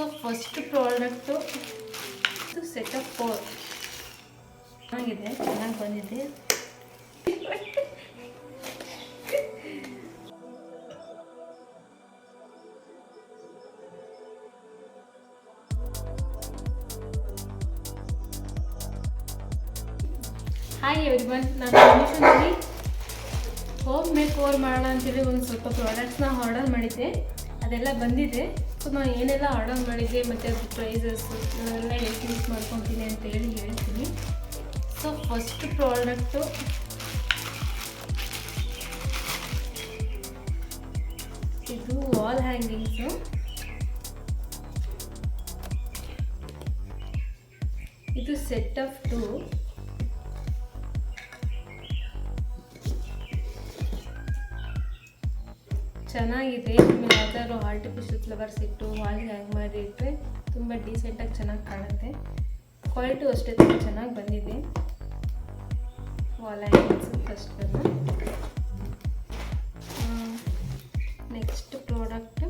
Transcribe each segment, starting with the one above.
So first product ಇದು set of 4 ಚೆನ್ನಾಗಿದೆ, ಚೆನ್ನಾಗಿ ಬಂದಿದೆ. ಹಾಯ್ ಎವ್ರಿವನ್, ನಾನು ಅಮಿಷನಲ್ಲಿ ಹೋಮ್ ಮೇಕ್ ಓವರ್ ಮಾಡೋಣ ಅಂತೇಳಿ ಒಂದು ಸ್ವಲ್ಪ ಪ್ರಾಡಕ್ಟ್ಸ್ನ ಆರ್ಡರ್ ಮಾಡಿದ್ದೆ. ಅದೆಲ್ಲ ಬಂದಿದೆ. ಸೊ ನಾನು ಏನೆಲ್ಲ ಆರ್ಡರ್ ಮಾಡಿದ್ದೆ ಮತ್ತು ಅದ್ರ ಪ್ರೈಸಸ್ ನಾನೆಲ್ಲ ಹೇಗೆ ಯೂಸ್ ಮಾಡ್ಕೊತೀನಿ ಅಂತೇಳಿ ಹೇಳ್ತೀನಿ. ಸೊ ಫಸ್ಟ್ ಪ್ರಾಡಕ್ಟು ಇದು ವಾಲ್ ಹ್ಯಾಂಗಿಂಗ್ಸು. ಇದು ಸೆಟ್ ಆಫ್ 2. ಚೆನ್ನಾಗಿದೆ. ಆಮೇಲೆ ಯಾವ್ದಾದ್ರು ಆರ್ಟಿಫಿಷಿಯಲ್ ಫ್ಲವರ್ಸ್ ಇಟ್ಟು ವಾಲ್ಗೆ ಹ್ಯಾಂಗ್ ಮಾಡಿ ಇಟ್ಟರೆ ತುಂಬ ಡೀಸೆಂಟಾಗಿ ಚೆನ್ನಾಗಿ ಕಾಣುತ್ತೆ. ಕ್ವಾಲಿಟಿ ಅಷ್ಟೇ ತುಂಬ ಚೆನ್ನಾಗಿ ಬಂದಿದೆ. ವಾಲ್ ಹ್ಯಾಂಗಿಂಗ್ಸು ಫಸ್ಟ್ ಬಂದು. Next product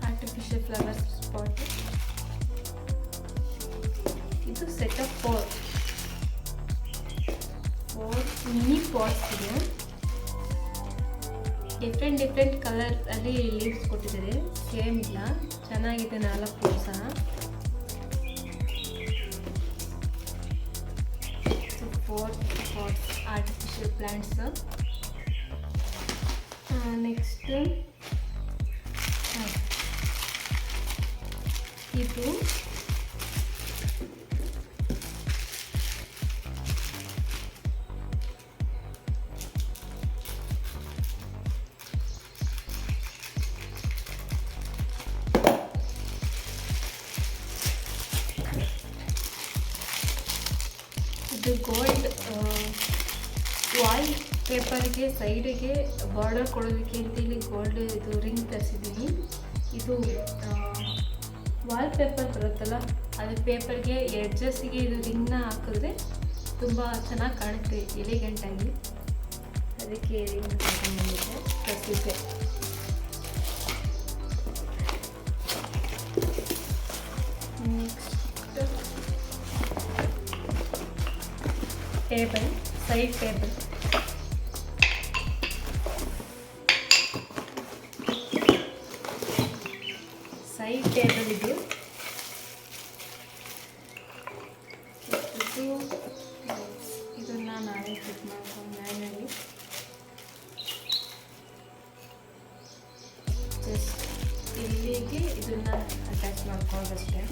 artificial flowers spot. ಇದು ಸೆಟ್ ಆಫ್ 4 ಮಿನಿ ಪಾಟ್ಸ್ ಇದೆ. ಡಿಫ್ರೆಂಟ್ ಕಲರ್ ಅಲ್ಲಿ ಲೀವ್ಸ್ ಕೊಟ್ಟಿದ್ದಾರೆ, ಸೇಮ್ ಇಲ್ಲ. ಚೆನ್ನಾಗಿದೆ 4 ಸಹ. 4 ಪಾಟ್ಸ್ ಆರ್ಟಿಫಿಷಿಯಲ್ ಪ್ಲಾಂಟ್ಸ್. ನೆಕ್ಸ್ಟ್ ಇದು ಗೋಲ್ಡ್ ವಾಲ್ ಪೇಪರ್ಗೆ ಸೈಡಿಗೆ ಬಾರ್ಡರ್ ಕೊಡೋದಕ್ಕೆ ಅಂತೇಳಿ ಗೋಲ್ಡ್ ಇದು ರಿಂಗ್ ತರಿಸಿದ್ದೀನಿ. ಇದು ವಾಲ್ ಪೇಪರ್ ಬರುತ್ತಲ್ಲ, ಅದು ಪೇಪರ್ಗೆ ಎಡ್ಜಸ್ಸಿಗೆ ಇದು ರಿಂಗ್ನ ಹಾಕಿದ್ರೆ ತುಂಬ ಚೆನ್ನಾಗಿ ಕಾಣುತ್ತೆ, ಎಲಿಗೆಂಟಾಗಿ. ಅದಕ್ಕೆ ರಿಂಗ್ ತಗೊಂಡ್ಬಂದಿದ್ದೆ, ತರಿಸಿದ್ದೆ. Table, side table. Side table ಇದು. ಇದನ್ನು ನಾನೇ ಫಿಟ್ ಮಾಡ್ಕೊಂಡು ಮ್ಯಾನ್ಯಲಿ ಜಸ್ಟ್ ಇಲ್ಲಿಗೆ ಇದನ್ನು ಅಟ್ಯಾಚ್ ಮಾಡ್ಕೊಳ್ಳೋದಷ್ಟೇ.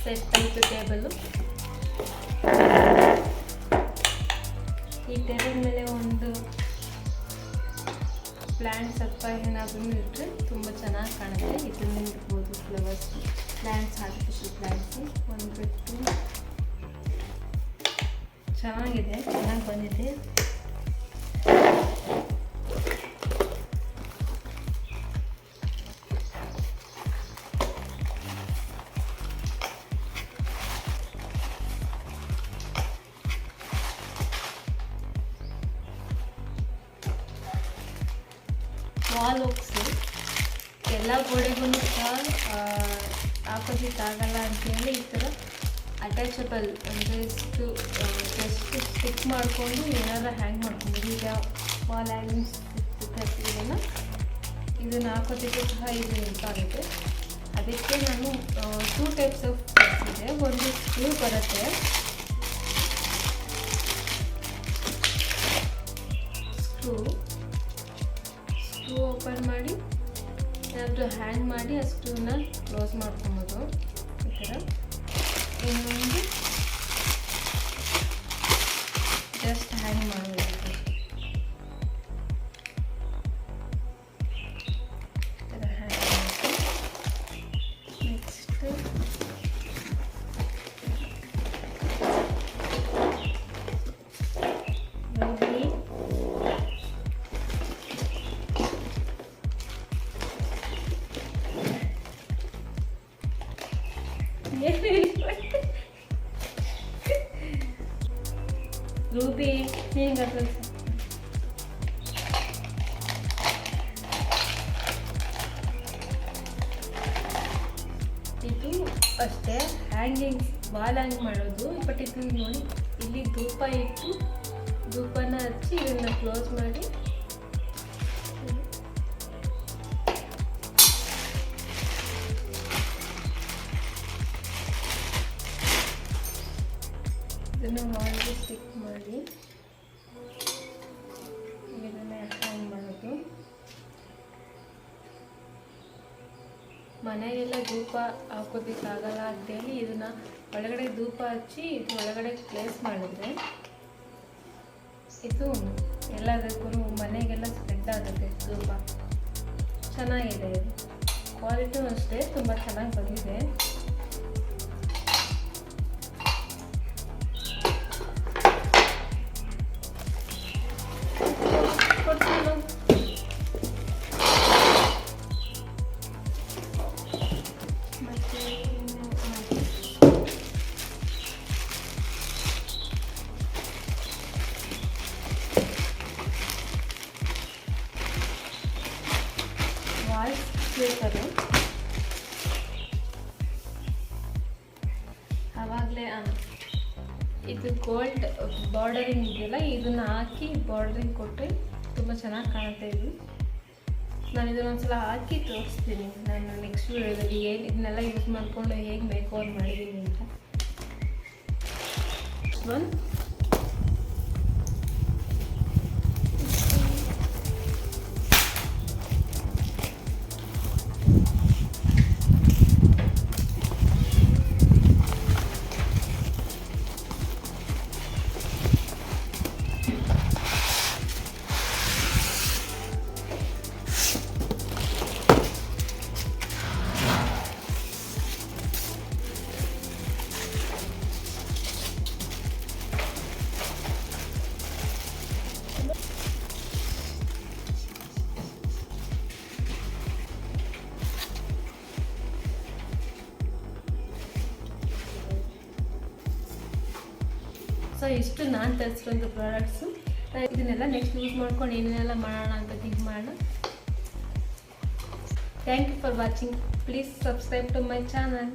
ಸೆಟ್ ಆಯಿತು ಟೇಬಲು. ಈ ಟೇಬಲ್ ಮೇಲೆ ಒಂದು ಪ್ಲ್ಯಾಂಟ್ಸ್ ಅಥವಾ ಏನಾದರೂ ಇಟ್ಟರೆ ತುಂಬ ಚೆನ್ನಾಗಿ ಕಾಣುತ್ತೆ. ಇದನ್ನು ಇಡ್ಬೋದು, ಫ್ಲವರ್ಸ್ ಪ್ಲ್ಯಾಂಟ್ಸ್, ಆರ್ಟಿಫಿಷಿಯಲ್ ಪ್ಲ್ಯಾಂಟ್ಸು. ಒಂದು ಬಿಟ್ಟು ಚೆನ್ನಾಗಿದೆ, ಚೆನ್ನಾಗಿ ಬಂದಿದೆ. ವಾಲ್ ಹೋಗ್ಸು ಎಲ್ಲ ಗೋಡೆಗೂ ಸಹ ಆಪೋಸಿಟ್ ಆಗಲ್ಲ ಅಂತೇಳಿ ಈ ಥರ ಅಟ್ಯಾಚಬಲ್ ಅಂದರೆ ಜಸ್ಟ್ ಸ್ಟಿಕ್ ಮಾಡಿಕೊಂಡು ಏನಾದ್ರು ಹ್ಯಾಂಗ್ ಮಾಡ್ಕೊಬೋದು. ಈಗ ವಾಲ್ ಹ್ಯಾಂಗಿಂಗ್ಸ್ ತರ್ತೀವಲ್ಲ, ಇದನ್ನು ಹಾಕೋದಕ್ಕೆ ಸಹ ಇದು ಹೆಲ್ಪ್ ಆಗುತ್ತೆ. ಅದಕ್ಕೆ ನಾನು 2 ಟೈಪ್ಸ್ ಆಫ್ ಇದೆ. ಒಂದು ಸ್ಕ್ರೂ ಬರುತ್ತೆ, ಸ್ಕ್ರೂ ಓಪನ್ ಮಾಡಿ ಏನಾದರೂ ಹ್ಯಾಂಗ್ ಮಾಡಿ ಆ ಸ್ಕ್ರೂನ ಕ್ಲೋಸ್ ಮಾಡ್ಕೊಬೋದು ಈ ಥರ. ಇನ್ನೊಂದು ಜಸ್ಟ್ ಹ್ಯಾಂಗ್ ಮಾಡಬೇಕು. ನೆಕ್ಸ್ಟ್ ರೂಬಿ ಹಿಂಗ ಇದು ಅಷ್ಟೇ ಹ್ಯಾಂಗಿಂಗ್ ವಾಲ್ ಹ್ಯಾಂಗ್ ಮಾಡೋದು. ಬಟ್ ಇದು ನೋಡಿ ಇಲ್ಲಿ ಧೂಪ ಇಟ್ಟು ಧೂಪನ ಹಚ್ಚಿ ಇದನ್ನು ಕ್ಲೋಸ್ ಮಾಡಿ ಇದನ್ನು ವಾಲ್ಗೆ ಸ್ಟಿಕ್ ಮಾಡಿ ಇದನ್ನು ಹ್ಯಾಂಗ್ ಮಾಡೋದು. ಮನೆಗೆಲ್ಲ ಧೂಪ ಹಾಕೋದಕ್ಕಾಗಲ್ಲ ಅಂತೇಳಿ ಇದನ್ನು ಒಳಗಡೆ ಧೂಪ ಹಚ್ಚಿ ಇದು ಒಳಗಡೆ ಪ್ಲೇಸ್ ಮಾಡಿದ್ರೆ ಇದು ಎಲ್ಲದಕ್ಕೂ ಮನೆಗೆಲ್ಲ ಸ್ಪ್ರೆಡ್ ಆಗುತ್ತೆ ಧೂಪ. ಚೆನ್ನಾಗಿದೆ ಇದು. ಕ್ವಾಲಿಟಿಯೂ ಅಷ್ಟೇ ತುಂಬ ಚೆನ್ನಾಗಿ ಬಂದಿದೆ. ಸ್ಪೀಕರು ಆವಾಗಲೇ ಇದು ಗೋಲ್ಡ್ ಬಾರ್ಡರಿಂಗ್ ಇದೆಯಲ್ಲ ಇದನ್ನು ಹಾಕಿ ಬಾರ್ಡರಿಂಗ್ ಕೊಟ್ಟರೆ ತುಂಬ ಚೆನ್ನಾಗಿ ಕಾಣುತ್ತೆ. ಇದು ನಾನು ಇದನ್ನೊಂದ್ಸಲ ಹಾಕಿ ತೋರಿಸ್ತೀನಿ ನಾನು ನೆಕ್ಸ್ಟ್ ವಿಡಿಯೋದಲ್ಲಿ ಏನು ಇದನ್ನೆಲ್ಲ ಯೂಸ್ ಮಾಡಿಕೊಂಡು ಹೇಗೆ ಮೇಕ್ ಓವರ್ ಮಾಡಿದ್ದೀನಿ ಅಂತ. ಒಂದು ಸೊ ಇಷ್ಟು ನಾನು ತರಿಸಿರೋಂಥ ಪ್ರಾಡಕ್ಟ್ಸು. ಇದನ್ನೆಲ್ಲ ನೆಕ್ಸ್ಟ್ ಯೂಸ್ ಮಾಡ್ಕೊಂಡು ಏನೇನೆಲ್ಲ ಮಾಡೋಣ ಅಂತ ಥಿಂಕ್ ಮಾಡೋಣ. Thank you for watching. Please subscribe to my channel.